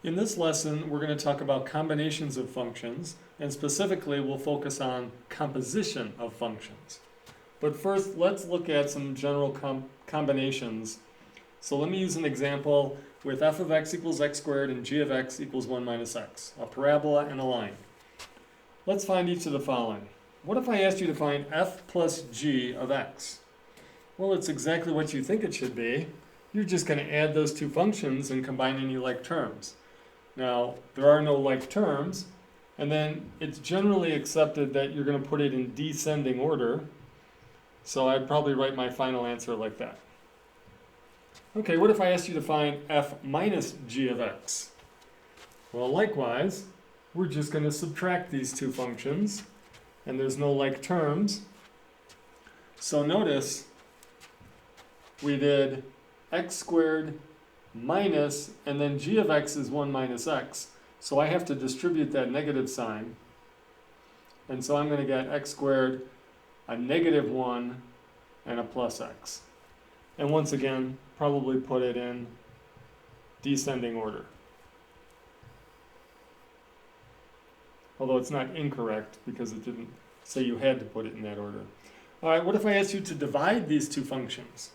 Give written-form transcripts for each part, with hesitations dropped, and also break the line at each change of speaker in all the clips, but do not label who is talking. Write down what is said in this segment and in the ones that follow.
In this lesson, we're going to talk about combinations of functions, and specifically we'll focus on composition of functions. But first, let's look at some general combinations. So let me use an example with f of x equals x squared and g of x equals 1 minus x, a parabola and a line. Let's find each of the following. What if I asked you to find f plus g of x? Well, it's exactly what you think it should be. You're just going to add those two functions and combine any like terms. Now, there are no like terms, and then it's generally accepted that you're going to put it in descending order, so I'd probably write my final answer like that. Okay, what if I asked you to find f minus g of x? Well, likewise, we're just going to subtract these two functions, and there's no like terms. So notice we did x squared minus, and then g of x is 1 minus x. So I have to distribute that negative sign. And so I'm going to get x squared, a negative 1, and a plus x. And once again, probably put it in descending order. Although it's not incorrect because it didn't say you had to put it in that order. All right, what if I asked you to divide these two functions?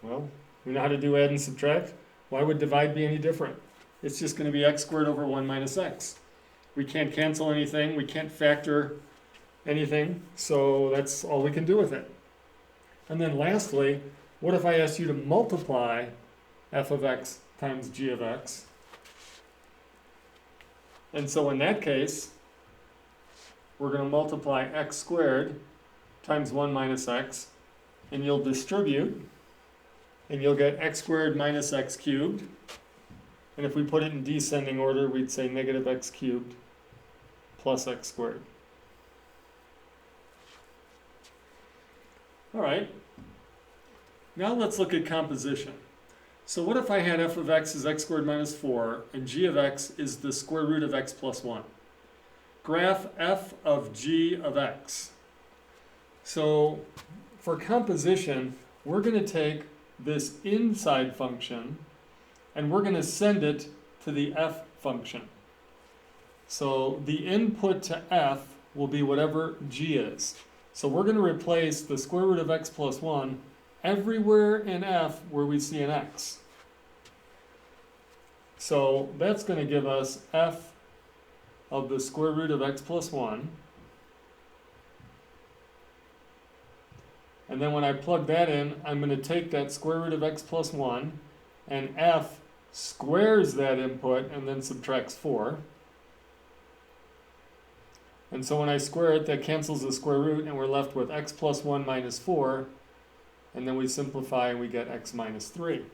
Well, we know how to do add and subtract. Why would divide be any different? It's just going to be x squared over 1 minus x. We can't cancel anything. We can't factor anything. So that's all we can do with it. And then lastly, what if I asked you to multiply f of x times g of x? And so in that case, we're going to multiply x squared times 1 minus x, and you'll distribute, and you'll get x squared minus x cubed. And if we put it in descending order, we'd say negative x cubed plus x squared. All right. Now let's look at composition. So what if I had f of x is x squared minus 4, and g of x is the square root of x plus 1? Graph f of g of x. So for composition, we're going to take this inside function, and we're going to send it to the f function. So the input to f will be whatever g is. So we're going to replace the square root of x plus 1 everywhere in f where we see an x. So that's going to give us f of the square root of x plus 1. And then when I plug that in, I'm going to take that square root of x plus 1, and f squares that input and then subtracts 4. And so when I square it, that cancels the square root, and we're left with x plus 1 minus 4. And then we simplify and we get x minus 3.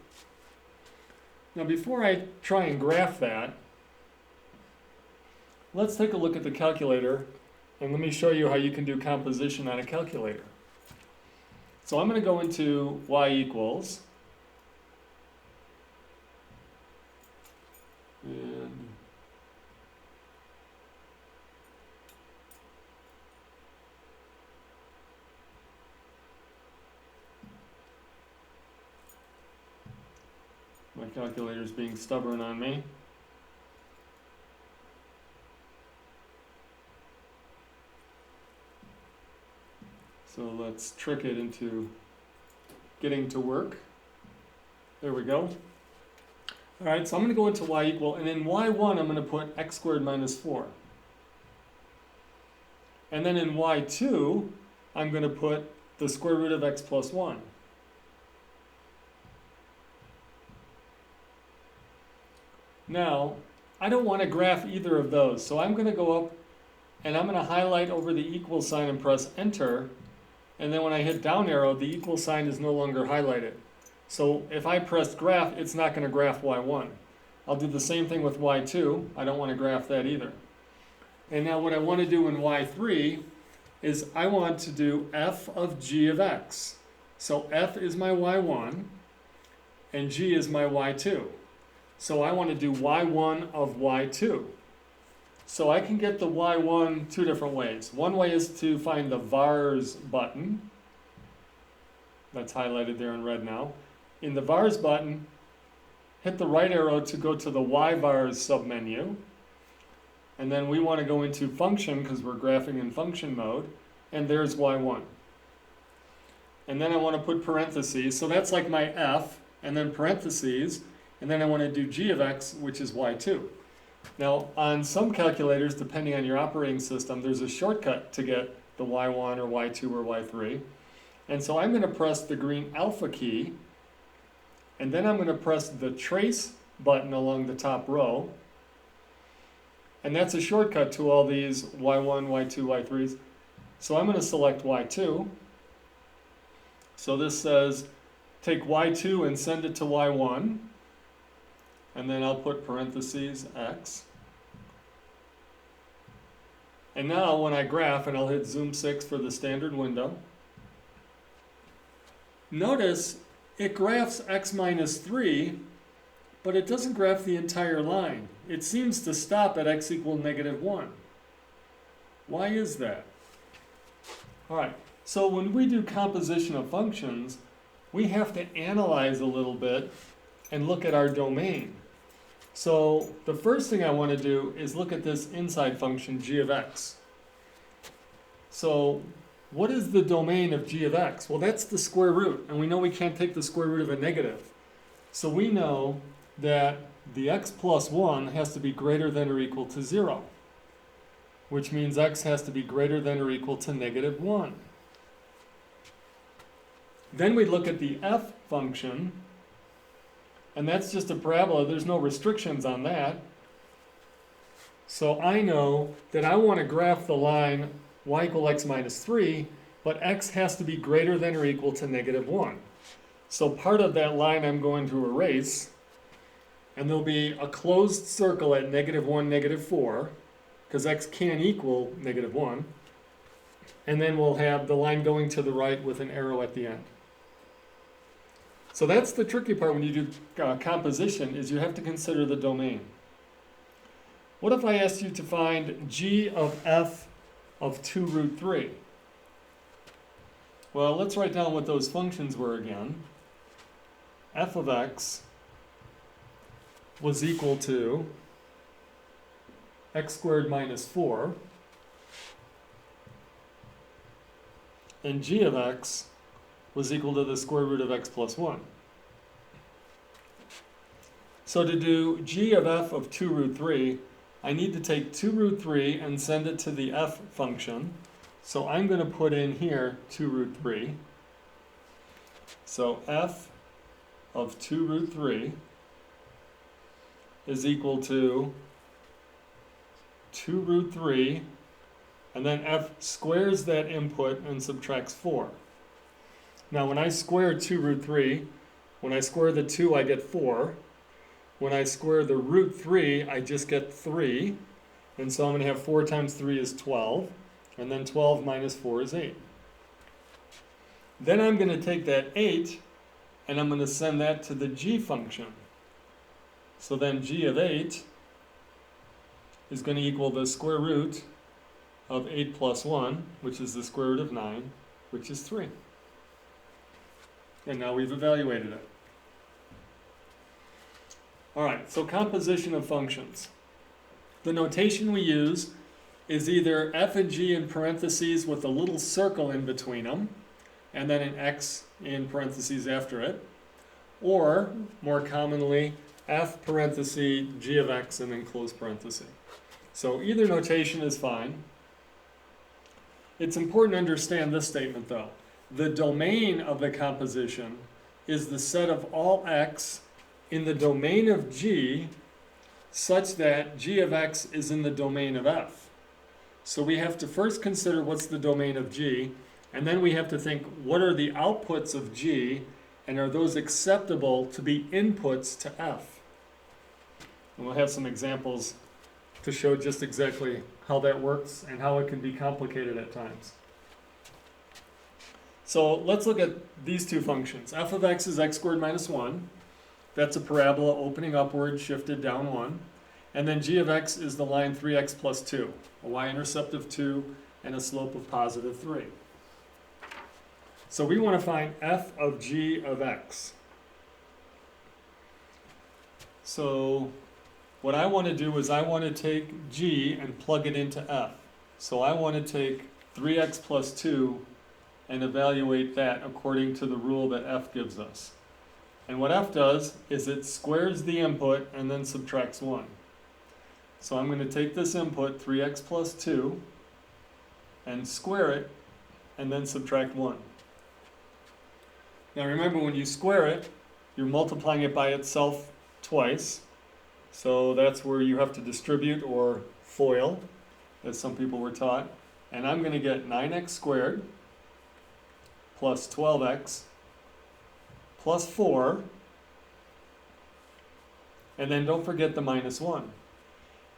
Now before I try and graph that, let's take a look at the calculator, and let me show you how you can do composition on a calculator. So I'm going to go into y equals, and my calculator's being stubborn on me. So let's trick it into getting to work. There we go. All right, so I'm going to go into y equal, and in y1 I'm going to put x squared minus 4. And then in y2 I'm going to put the square root of x plus 1. Now, I don't want to graph either of those, so I'm going to go up and I'm going to highlight over the equal sign and press enter, and then when I hit down arrow, the equal sign is no longer highlighted. So if I press graph, it's not going to graph y1. I'll do the same thing with y2. I don't want to graph that either. And now what I want to do in y3 is I want to do f of g of x. So f is my y1 and g is my y2. So I want to do y1 of y2. So I can get the y1 two different ways. One way is to find the vars button. That's highlighted there in red now. In the vars button, hit the right arrow to go to the y-vars submenu. And then we want to go into function because we're graphing in function mode. And there's y1. And then I want to put parentheses. So that's like my f, and then parentheses. And then I want to do g of x, which is y2. Now, on some calculators, depending on your operating system, there's a shortcut to get the y1 or y2 or y3. And so I'm going to press the green alpha key, and then I'm going to press the trace button along the top row. And that's a shortcut to all these y1, y2, y3s. So I'm going to select y2. So this says take y2 and send it to y1. And then I'll put parentheses x. And now when I graph, and I'll hit zoom 6 for the standard window, notice it graphs x minus 3, but it doesn't graph the entire line. It seems to stop at x equal -1. Why is that? All right, so when we do composition of functions, we have to analyze a little bit and look at our domain. So the first thing I want to do is look at this inside function g of x. So what is the domain of g of x? Well, that's the square root, and we know we can't take the square root of a negative. So we know that the x plus 1 has to be greater than or equal to 0, which means x has to be greater than or equal to -1. Then we look at the f function, and that's just a parabola. There's no restrictions on that. So I know that I want to graph the line y equal x minus 3, but x has to be greater than or equal to -1. So part of that line I'm going to erase, and there'll be a closed circle at -1, -4, because x can't equal -1. And then we'll have the line going to the right with an arrow at the end. So that's the tricky part when you do composition, is you have to consider the domain. What if I asked you to find g of f of 2 root 3? Well, let's write down what those functions were again. F of x was equal to x squared minus 4, and g of x was equal to the square root of x plus 1. So to do g of f of 2 root 3, I need to take 2 root 3 and send it to the f function. So I'm going to put in here 2 root 3. So f of 2 root 3 is equal to 2 root 3, and then f squares that input and subtracts 4. Now when I square 2 root 3, when I square the 2 I get 4. When I square the root 3 I just get 3. And so I'm going to have 4 times 3 is 12. And then 12 minus 4 is 8. Then I'm going to take that 8 and I'm going to send that to the g function. So then g of 8 is going to equal the square root of 8 plus 1, which is the square root of 9, which is 3. And now we've evaluated it. All right, so composition of functions. The notation we use is either f and g in parentheses with a little circle in between them, and then an x in parentheses after it, or more commonly, f parenthesis g of x and then close parenthesis. So either notation is fine. It's important to understand this statement though. The domain of the composition is the set of all x in the domain of g such that g of x is in the domain of f. So we have to first consider what's the domain of g, and then we have to think what are the outputs of g, and are those acceptable to be inputs to f. And we'll have some examples to show just exactly how that works and how it can be complicated at times. So let's look at these two functions. F of x is x squared minus 1. That's a parabola opening upward, shifted down 1. And then g of x is the line 3x plus 2, a y-intercept of 2 and a slope of positive 3. So we want to find f of g of x. So what I want to do is I want to take g and plug it into f. So I want to take 3x plus 2 and evaluate that according to the rule that f gives us. And what f does is it squares the input and then subtracts 1. So I'm going to take this input, 3x plus 2, and square it, and then subtract 1. Now remember, when you square it, you're multiplying it by itself twice. So that's where you have to distribute or FOIL, as some people were taught. And I'm going to get 9x squared plus 12x plus 4. And then don't forget the minus 1.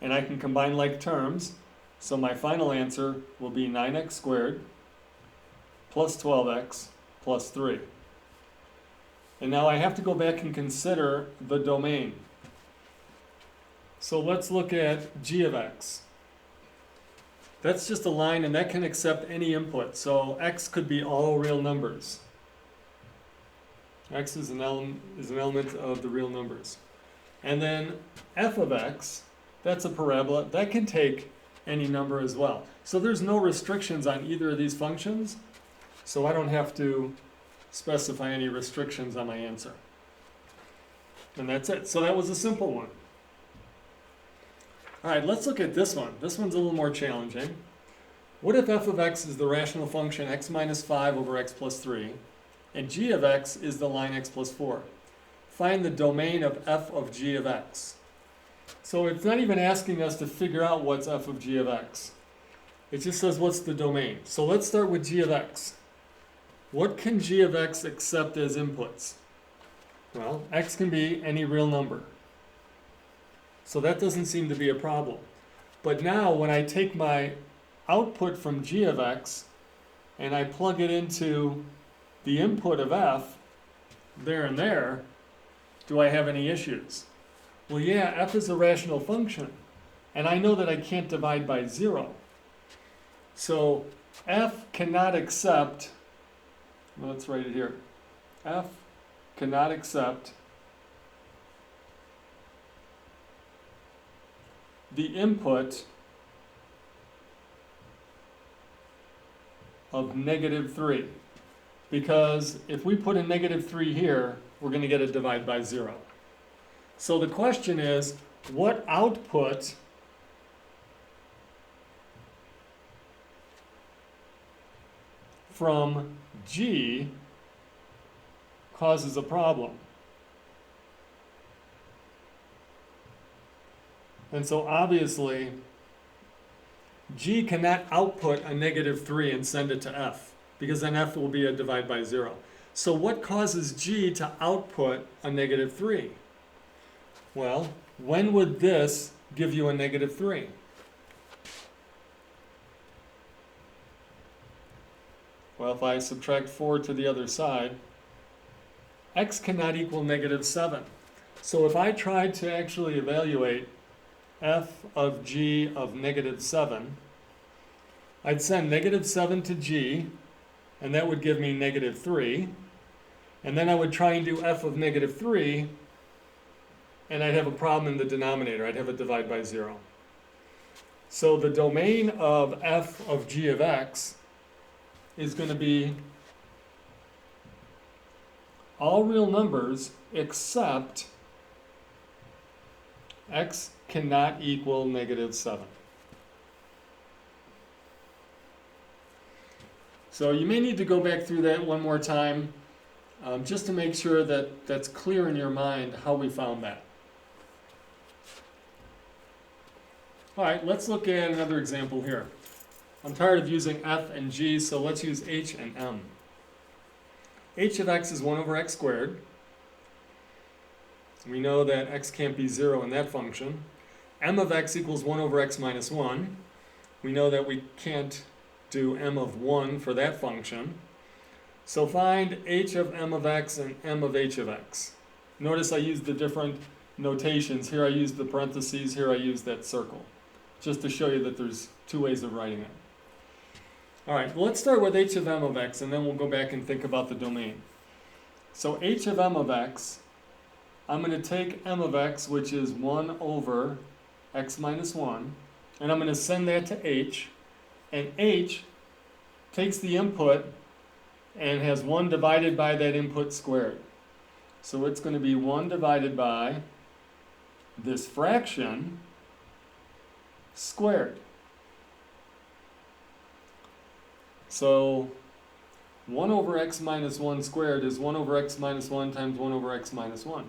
And I can combine like terms. So my final answer will be 9x squared plus 12x plus 3. And now I have to go back and consider the domain. So let's look at g of x. That's just a line, and that can accept any input. So x could be all real numbers. X is an element of the real numbers. And then f of x, that's a parabola. That can take any number as well. So there's no restrictions on either of these functions. So I don't have to specify any restrictions on my answer. And that's it. So that was a simple one. All right, let's look at this one. This one's a little more challenging. What if f of x is the rational function x minus 5 over x plus 3, and g of x is the line x plus 4? Find the domain of f of g of x. So it's not even asking us to figure out what's f of g of x. It just says what's the domain. So let's start with g of x. What can g of x accept as inputs? Well, x can be any real number. So that doesn't seem to be a problem. But now when I take my output from g of x and I plug it into the input of f, there and there, do I have any issues? Well, yeah, f is a rational function. And I know that I can't divide by 0. So f cannot accept, let's write it here, f cannot accept the input of negative 3. Because if we put a negative 3 here, we're going to get a divide by 0. So the question is, what output from G causes a problem? And so obviously, G cannot output a negative 3 and send it to F, because then F will be a divide by 0. So what causes G to output a negative 3? Well, when would this give you a negative 3? Well, if I subtract 4 to the other side, x cannot equal negative 7. So if I tried to actually evaluate f of g of negative 7, I'd send negative 7 to g, and that would give me negative 3. And then I would try and do f of negative 3, and I'd have a problem in the denominator. I'd have a divide by 0. So the domain of f of g of x is going to be all real numbers except x cannot equal negative 7. So you may need to go back through that one more time just to make sure that that's clear in your mind how we found that. All right, let's look at another example here. I'm tired of using f and g, so let's use h and m. H of x is 1 over x squared. We know that x can't be 0 in that function. M of x equals 1 over x minus 1. We know that we can't do m of 1 for that function. So find h of m of x and m of h of x. Notice I used the different notations. Here I used the parentheses, here I used that circle, just to show you that there's two ways of writing it. All right, well, let's start with h of m of x, and then we'll go back and think about the domain. So h of m of x I'm going to take m of x, which is 1 over x minus 1, and I'm going to send that to h, and h takes the input and has 1 divided by that input squared. So it's going to be 1 divided by this fraction squared. So 1 over x minus 1 squared is 1 over x minus 1 times 1 over x minus 1.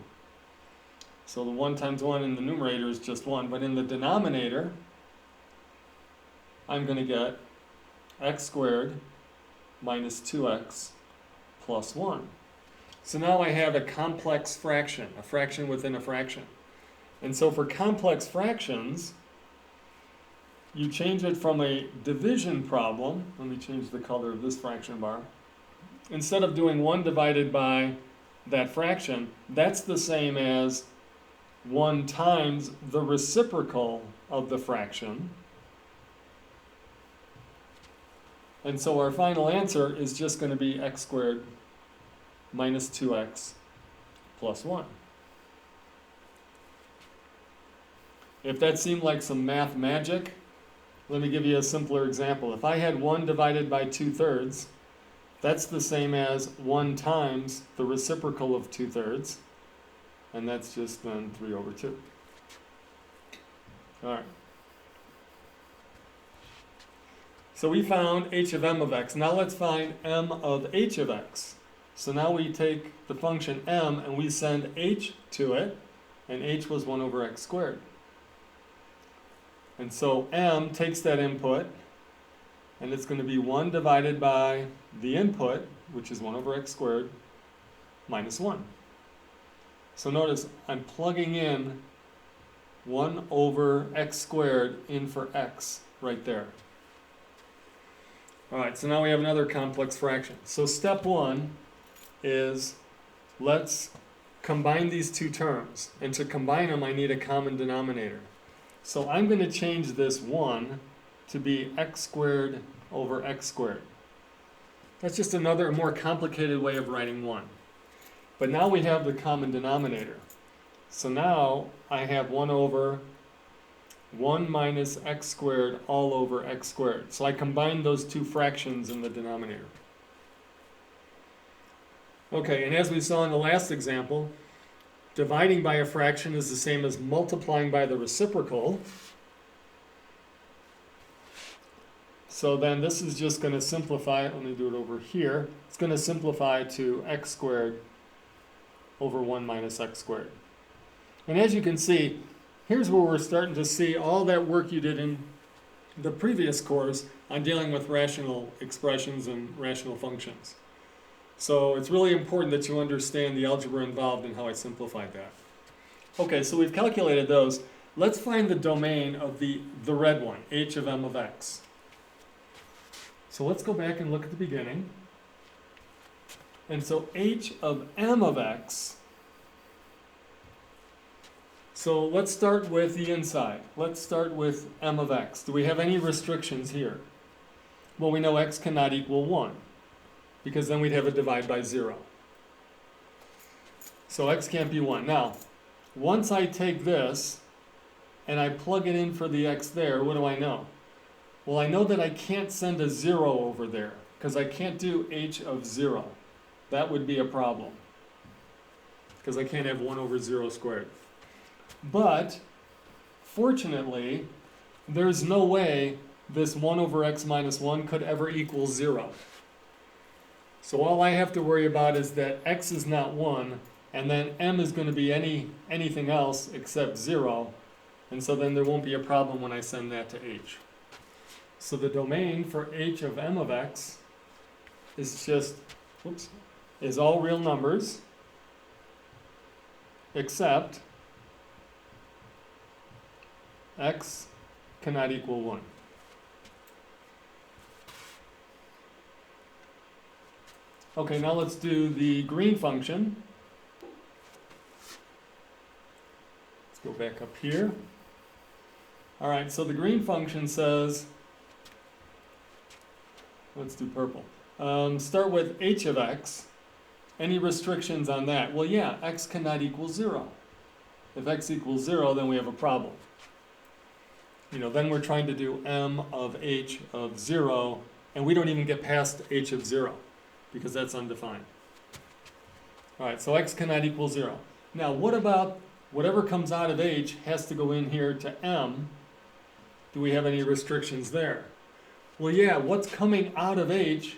So the 1 times 1 in the numerator is just 1, but in the denominator, I'm going to get x squared minus 2x plus 1. So now I have a complex fraction, a fraction within a fraction. And so for complex fractions, you change it from a division problem. Let me change the color of this fraction bar. Instead of doing 1 divided by that fraction, that's the same as 1 times the reciprocal of the fraction. And so our final answer is just going to be x squared minus 2x plus 1. If that seemed like some math magic, let me give you a simpler example. If I had 1 divided by 2/3, that's the same as 1 times the reciprocal of 2/3, and that's just then 3 over 2. All right. So we found h of m of x. Now let's find m of h of x. So now we take the function m and we send h to it, and h was 1 over x squared. And so m takes that input, and it's going to be 1 divided by the input, which is 1 over x squared, minus 1. So notice I'm plugging in 1 over x squared in for x right there. All right, so now we have another complex fraction. So step 1 is let's combine these two terms. And to combine them, I need a common denominator. So I'm going to change this 1 to be x squared over x squared. That's just another more complicated way of writing 1. But now we have the common denominator. So now I have 1 over 1 minus x squared all over x squared. So I combine those two fractions in the denominator. Okay, and as we saw in the last example, dividing by a fraction is the same as multiplying by the reciprocal. So then this is just going to simplify. Let me do it over here. It's going to simplify to x squared over 1 minus x squared. And as you can see, here's where we're starting to see all that work you did in the previous course on dealing with rational expressions and rational functions. So it's really important that you understand the algebra involved and how I simplified that. Okay, so we've calculated those. Let's find the domain of the red one, h of m of x. So let's go back and look at the beginning. And so h of m of x, so let's start with the inside. Let's start with m of x. Do we have any restrictions here? Well, we know x cannot equal 1, because then we'd have a divide by 0. So x can't be 1. Now, once I take this and I plug it in for the x there, what do I know? Well, I know that I can't send a 0 over there, because I can't do h of 0. That would be a problem, because I can't have 1 over 0 squared. But, fortunately, there's no way this 1 over x minus 1 could ever equal 0. So all I have to worry about is that x is not 1, and then m is going to be anything else except 0, and so then there won't be a problem when I send that to h. So the domain for h of m of x is just, is all real numbers, except x cannot equal 1. Okay, now let's do the green function. Let's go back up here. All right, so the green function says, let's do purple. Start with h of x. Any restrictions on that? Well, yeah, x cannot equal 0. If x equals 0, then we have a problem. Then we're trying to do m of h of 0, and we don't even get past h of 0, because that's undefined. All right, so x cannot equal 0. Now, what about whatever comes out of h has to go in here to m? Do we have any restrictions there? Well, yeah, what's coming out of h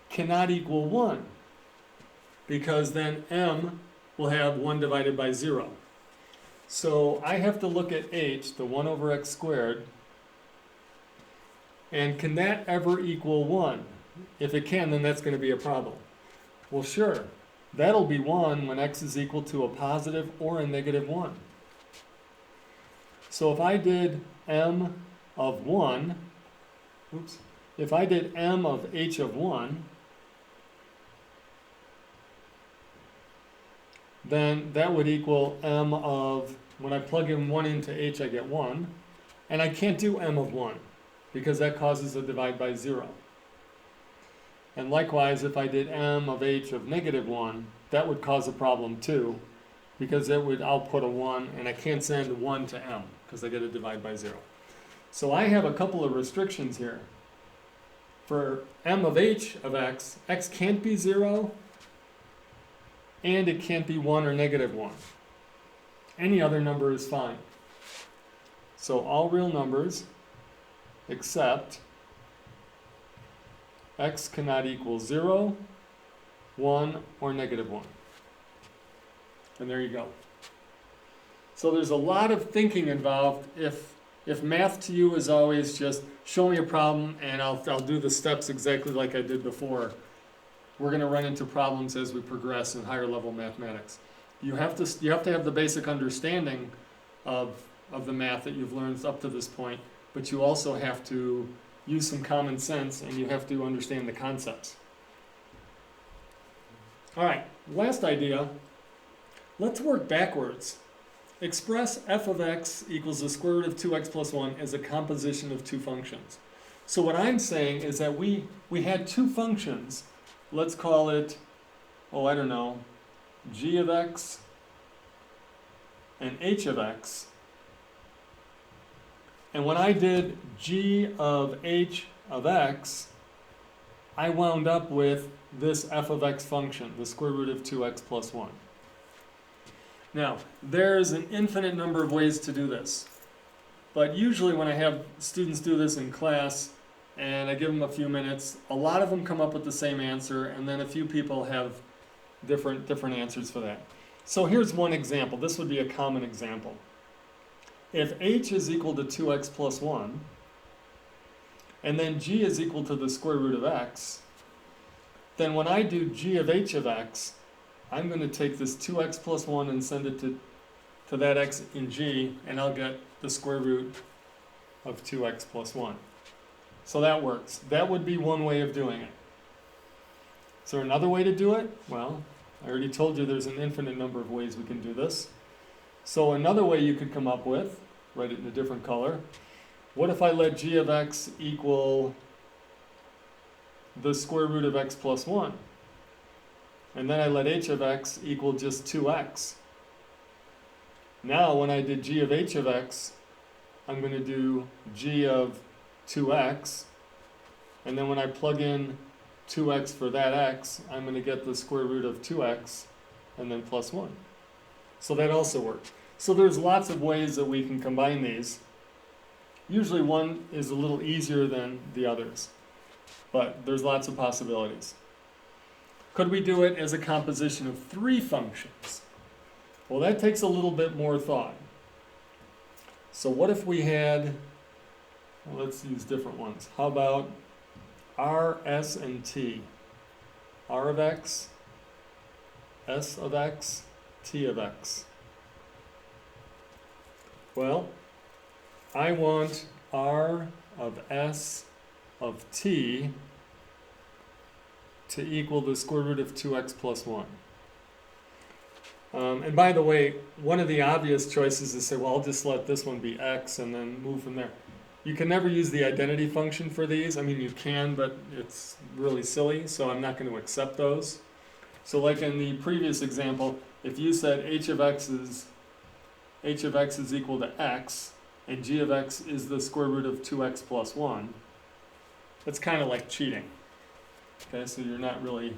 cannot equal 1, because then m will have 1 divided by 0. So I have to look at h, the 1 over x squared, and can that ever equal 1? If it can, then that's going to be a problem. Well, sure. That'll be 1 when x is equal to a positive or a negative 1. So if I did m of 1, if I did m of h of 1, then that would equal m of, when I plug in 1 into h, I get 1. And I can't do m of 1, because that causes a divide by 0. And likewise, if I did m of h of negative 1, that would cause a problem too, because it would output a 1, and I can't send 1 to m, because I get a divide by 0. So I have a couple of restrictions here. For m of h of x, x can't be 0, and it can't be 1 or negative 1. Any other number is fine. So all real numbers except x cannot equal 0, 1, or negative 1. And there you go. So there's a lot of thinking involved. If math to you is always just show me a problem and I'll do the steps exactly like I did before, we're going to run into problems as we progress in higher level mathematics. You have to have the basic understanding of the math that you've learned up to this point, but you also have to use some common sense, and you have to understand the concepts. All right, last idea. Let's work backwards. Express f of x equals the square root of 2x plus 1 as a composition of two functions. So what I'm saying is that we had two functions. Let's call it, I don't know, g of x and h of x. And when I did g of h of x, I wound up with this f of x function, the square root of 2x plus 1. Now, there's an infinite number of ways to do this. But usually when I have students do this in class, and I give them a few minutes, a lot of them come up with the same answer, and then a few people have different answers for that. So here's one example. This would be a common example. If h is equal to 2x plus 1, and then g is equal to the square root of x, then when I do g of h of x, I'm going to take this 2x plus 1 and send it to that x in g, and I'll get the square root of 2x plus 1. So that works. That would be one way of doing it. Is there another way to do it? Well, I already told you there's an infinite number of ways we can do this. So another way you could come up with, write it in a different color, what if I let g of x equal the square root of x plus 1? And then I let h of x equal just 2x. Now when I did g of h of x, I'm going to do g of 2x, and then when I plug in 2x for that x, I'm going to get the square root of 2x and then plus 1. So that also works. So there's lots of ways that we can combine these. Usually one is a little easier than the others, but there's lots of possibilities. Could we do it as a composition of three functions? Well, that takes a little bit more thought. So what if we had, well, let's use different ones. How about r, s, and t? R of x, s of x, t of x. Well, I want r of s of t to equal the square root of 2x plus 1. And by the way, one of the obvious choices is to say, well, I'll just let this one be x and then move from there. You can never use the identity function for these. I mean, you can, but it's really silly, so I'm not going to accept those. So like in the previous example, if you said h of x is equal to x, and g of x is the square root of 2x plus 1, that's kind of like cheating. Okay, so you're not really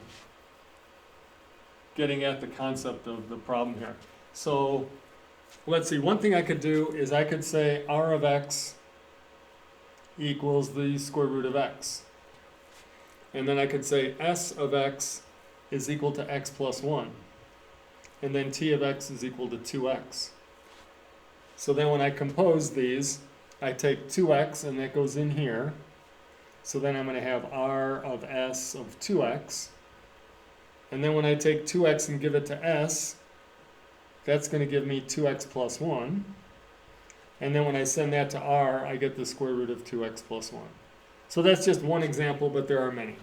getting at the concept of the problem here. So let's see, one thing I could do is I could say r of x equals the square root of x. And then I could say s of x is equal to x plus 1. And then t of x is equal to 2x. So then when I compose these, I take 2x and that goes in here. So then I'm going to have r of s of 2x. And then when I take 2x and give it to s, that's going to give me 2x plus 1. And then when I send that to r, I get the square root of 2x plus 1. So that's just one example, but there are many.